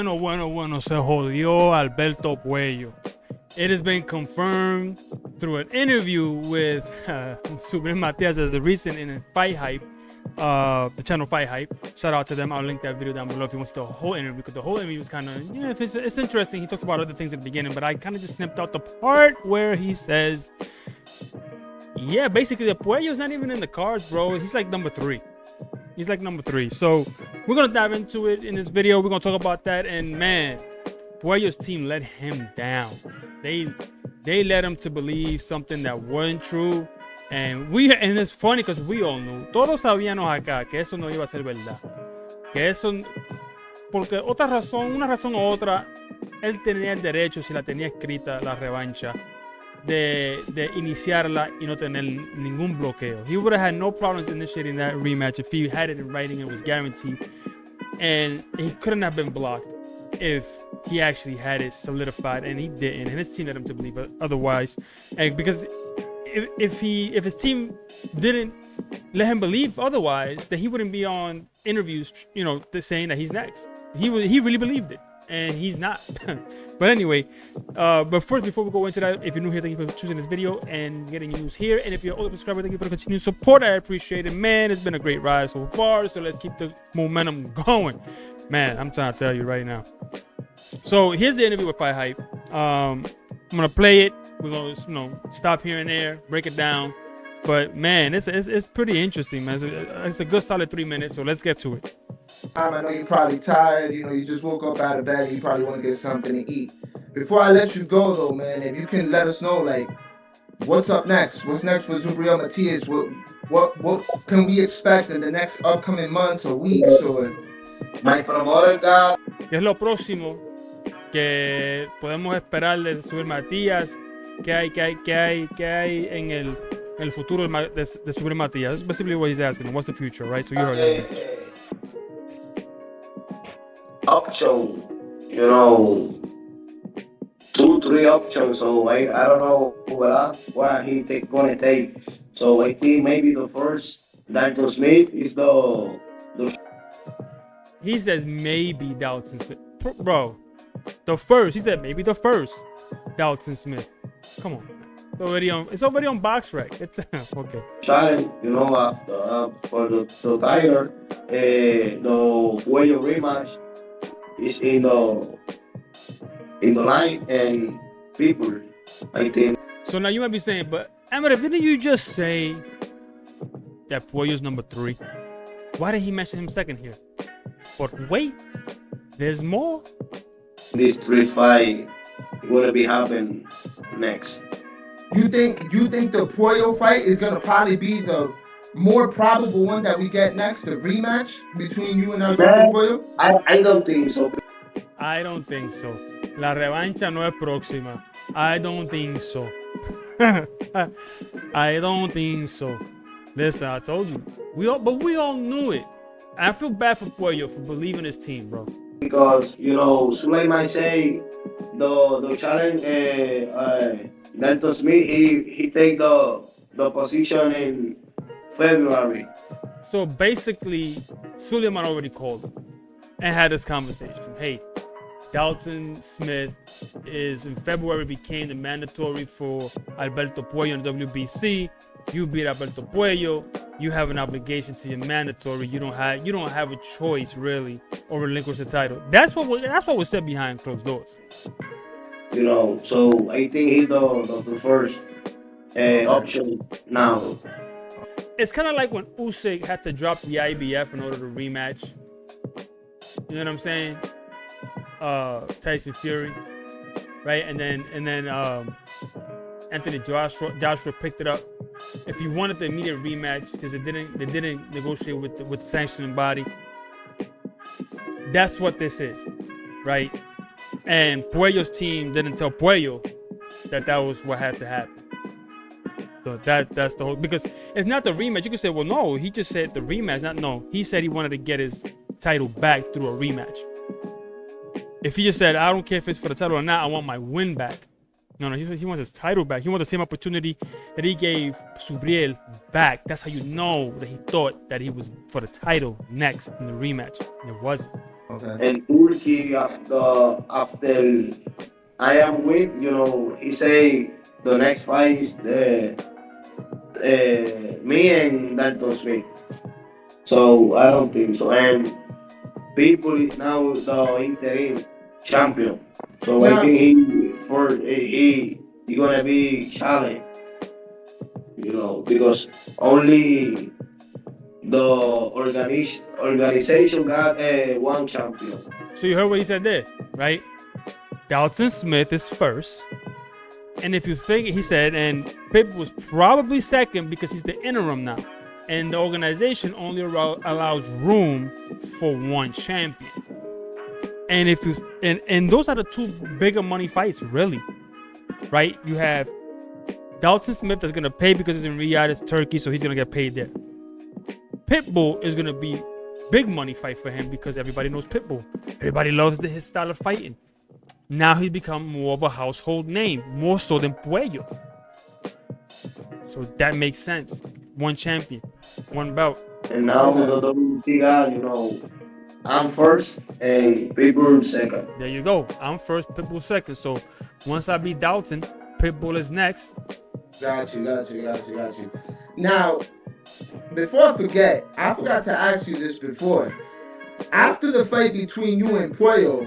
Bueno, se jodió Alberto Puello. It has been confirmed through an interview with Subriel Matías as the recent in Fight Hype, the channel Fight Hype. Shout out to them. I'll link that video down below if you want to see the whole interview, because the whole interview was kind of, yeah, it's interesting. He talks about other things at the beginning, but I kind of just snipped out the part where he says, yeah, basically the Puello's not even in the cards, bro. He's like number 3. He's like number 3. So we're gonna dive into it in this video. We're gonna talk about that. And man, Puello's team let him down. They led him to believe something that wasn't true. And it's funny because we all knew. Todos sabíamos acá que eso no iba a ser verdad. Que eso, porque una razón u otra, él tenía el derecho, si la tenía escrita, la revancha, de iniciarla y no tener ningún bloqueo. He would have had no problems initiating that rematch if he had it in writing and was guaranteed. And he couldn't have been blocked if he actually had it solidified, and he didn't. And his team led him to believe otherwise. And because if his team didn't let him believe otherwise, then he wouldn't be on interviews, saying that he's next. He really believed it, and he's not. But anyway, but first, before we go into that, if you're new here, thank you for choosing this video and getting news here. And if you're an older subscriber, thank you for the continued support. I appreciate it, man. It's been a great ride so far, so let's keep the momentum going. Man, I'm trying to tell you right now. So here's the interview with Fight Hype. I'm gonna play it. We're gonna stop here and there, break it down. But man, it's pretty interesting, man. It's a good solid 3 minutes. So let's get to it. I know you're probably tired. You just woke up out of bed and you probably want to get something to eat. Before I let you go, though, man, if you can let us know, like, what's up next? What's next for Subriel Matías? What can we expect in the next upcoming months or weeks? Or My promoter guy. ¿Qué es lo próximo que podemos esperar de Subriel Matías? ¿Qué hay en el futuro de Subriel Matías? That's basically what he's asking. What's the future, right? So you heard that. Option, 2-3 options. So I don't know what he gonna take. So I think maybe the first Dalton Smith is the. He says maybe Dalton Smith, bro. The first, he said maybe the first Dalton Smith. Come on, man. It's already on BoxRec. It's okay. Challenge, for the title, the Puello rematch is in the line, and people, I think. So now you might be saying, but Amber, didn't you just say that Puello's number 3? Why did he mention him second here? But wait, there's more. This 3 fight gonna be happening next. you think the Puello fight is gonna probably be the more probable one that we get next, the rematch between you and Alberto Puello? I don't think so. I don't think so. La revancha no es próxima. I don't think so. I don't think so. Listen, I told you. We all knew it. I feel bad for Puello for believing his team, bro. Because Sulay might say the challenge. Dalton Smith he take the position in February. So basically, Suleiman already called him and had this conversation. Hey, Dalton Smith is in February became the mandatory for Alberto Puello in the WBC. You beat Alberto Puello. You have an obligation to your mandatory. You don't have a choice really, or relinquish the title. That's what was said behind closed doors. So I think he's the preferred option now. It's kind of like when Usyk had to drop the IBF in order to rematch. You know what I'm saying? Tyson Fury, right? And then Anthony Joshua picked it up. If you wanted the immediate rematch, because they didn't negotiate with the sanctioning body. That's what this is, right? And Puello's team didn't tell Puello that was what had to happen. So that's the whole, because it's not the rematch. You could say, well, no, he just said the rematch. No, he said he wanted to get his title back through a rematch. If he just said, I don't care if it's for the title or not, I want my win back. No, he wants his title back. He wants the same opportunity that he gave Subriel back. That's how you know that he thought that he was for the title next in the rematch. And it wasn't. Okay. in Turkey after I am with, he say the next fight is me and Dalton Smith. So I don't think so. And people is now the interim champion. So I Now, think he gonna be challenged, because only the organization got one champion. So you heard what he said there, right? Dalton Smith is first. And if you think, he said, and Pip was probably second because he's the interim now. And the organization only allows room for one champion. And if you and those are the two bigger money fights, really. Right? You have Dalton Smith that's gonna pay because it's in Riyadh, it's Turkey, so he's gonna get paid there. Pitbull is gonna be big money fight for him because everybody knows Pitbull. Everybody loves his style of fighting. Now he's become more of a household name, more so than Puello. So that makes sense. One champion, one belt. And now the WBC got, I'm first and people second. There you go. I'm first, Pitbull second. So once I beat Dalton, Pitbull is next. Got you. Now, before I forget, I forgot to ask you this before. After the fight between you and Puello,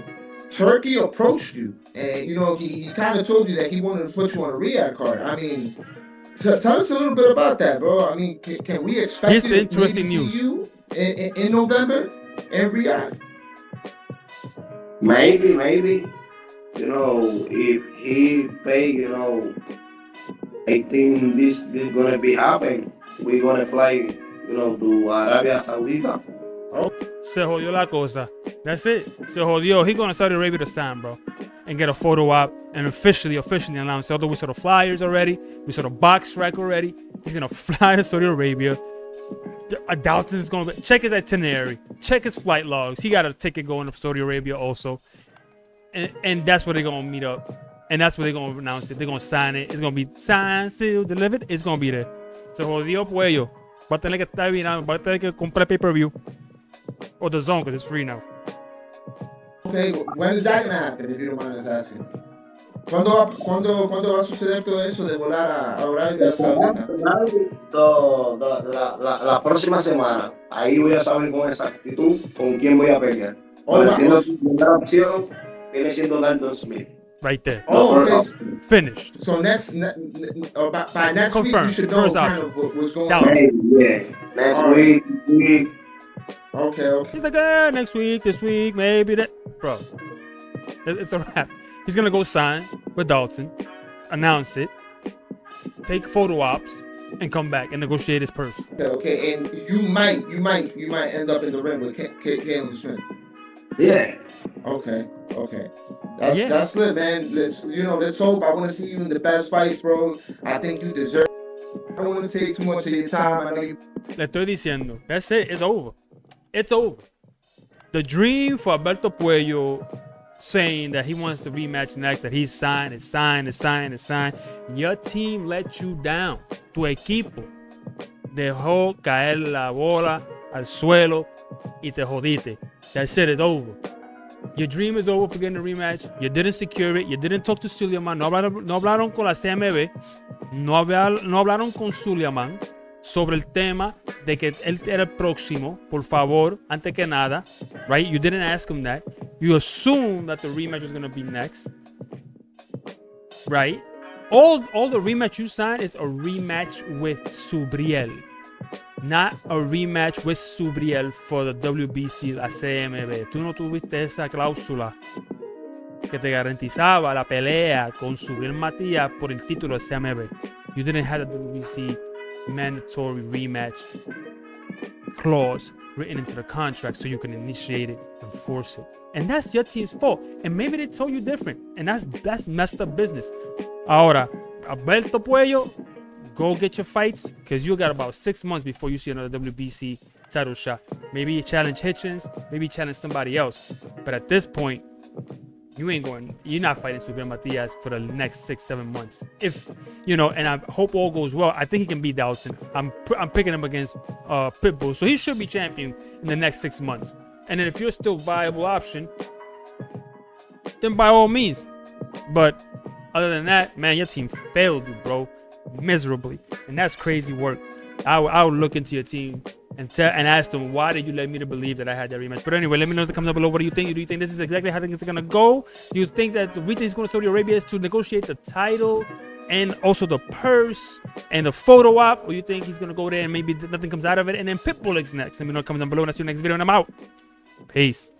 Turkey approached you, and he kind of told you that he wanted to put you on a Riyadh card. I mean, tell us a little bit about that, bro. I mean, can we expect Here's the interesting news. See you in November in Riyadh? Maybe. If he pay, I think this gonna be happening. We're gonna fly, to Arabia Saudita. Se jodió la cosa. That's it. Se jodió. He's going to Saudi Arabia to sign, bro. And get a photo op and officially announce. Although we saw the flyers already. We saw the box track already. He's going to fly to Saudi Arabia. I doubt this is going to check his itinerary. Check his flight logs. He got a ticket going to Saudi Arabia also. And that's where they're going to meet up. And that's where they're going to announce it. They're going to sign it. It's going to be signed, sealed, delivered. It's going to be there. Se jodió Puello. Va a tener que estar bien. Va a tener que comprar pay-per-view. Or the zone, because it's free now. Okay, when is that gonna happen, if you don't mind us asking? ¿Cuándo va a suceder todo eso de volar a Arabia Saudita? La próxima semana. Ahí voy a saber con exactitud con quién voy a pelear. Pero entiendo que la primera opción viene siendo Dalton Smith. Right there. Oh, okay. Finished. So by next Confirmed. week, you should know First kind option. of what's going Dalton. on. Yeah. Next All week. Okay. He's like, next week, this week, maybe that. Bro, it's a wrap. He's going to go sign with Dalton, announce it, take photo ops, and come back and negotiate his purse. Okay, and you might end up in the ring with Caleb Smith. Yeah. Okay. That's lit, man. Let's hope. I want to see you in the best fights, bro. I think you deserve it. I don't want to take too much of your time. I know you. Le estoy diciendo. That's it. It's over. It's over. The dream for Alberto Puello saying that he wants to rematch next, that he's signed. Your team let you down. Tu equipo dejó caer la bola al suelo y te jodiste. That shit is over. Your dream is over for getting a rematch. You didn't secure it. You didn't talk to Suleiman. No hablaron con la CMB. No hablaron con Suleiman sobre el tema de que él era el próximo. Por favor, antes que nada. Right? You didn't ask him that. You assumed that the rematch was going to be next. Right? All the rematch you signed is a rematch with Subriel. Not a rematch with Subriel for the WBC, la CMB. Tú no tuviste esa cláusula que te garantizaba la pelea con Subriel Matías por el título de CMB. You didn't have the WBC mandatory rematch clause written into the contract so you can initiate it and force it. And that's your team's fault. And maybe they told you different. And that's messed up business. Ahora, Alberto Puello, go get your fights because you got about 6 months before you see another WBC title shot. Maybe you challenge Hitchens, maybe you challenge somebody else. But at this point, you're not fighting Subriel Matías for the next 6-7 months. If, and I hope all goes well, I think he can beat Dalton. I'm picking him against Pitbull. So he should be champion in the next 6 months. And then if you're still a viable option, then by all means. But other than that, man, your team failed you, bro, miserably, and that's crazy work. I would look into your team and ask them, why did you let me to believe that I had that rematch? But anyway, let me know in the comments below. What do you think? Do you think this is exactly how things are gonna go? Do you think that the reason he's going to Saudi Arabia is to negotiate the title and also the purse and the photo op, or you think he's gonna go there and maybe nothing comes out of it? And then Pitbull is next. Let me know in the comments down below, and I'll see you next video, and I'm out. Peace.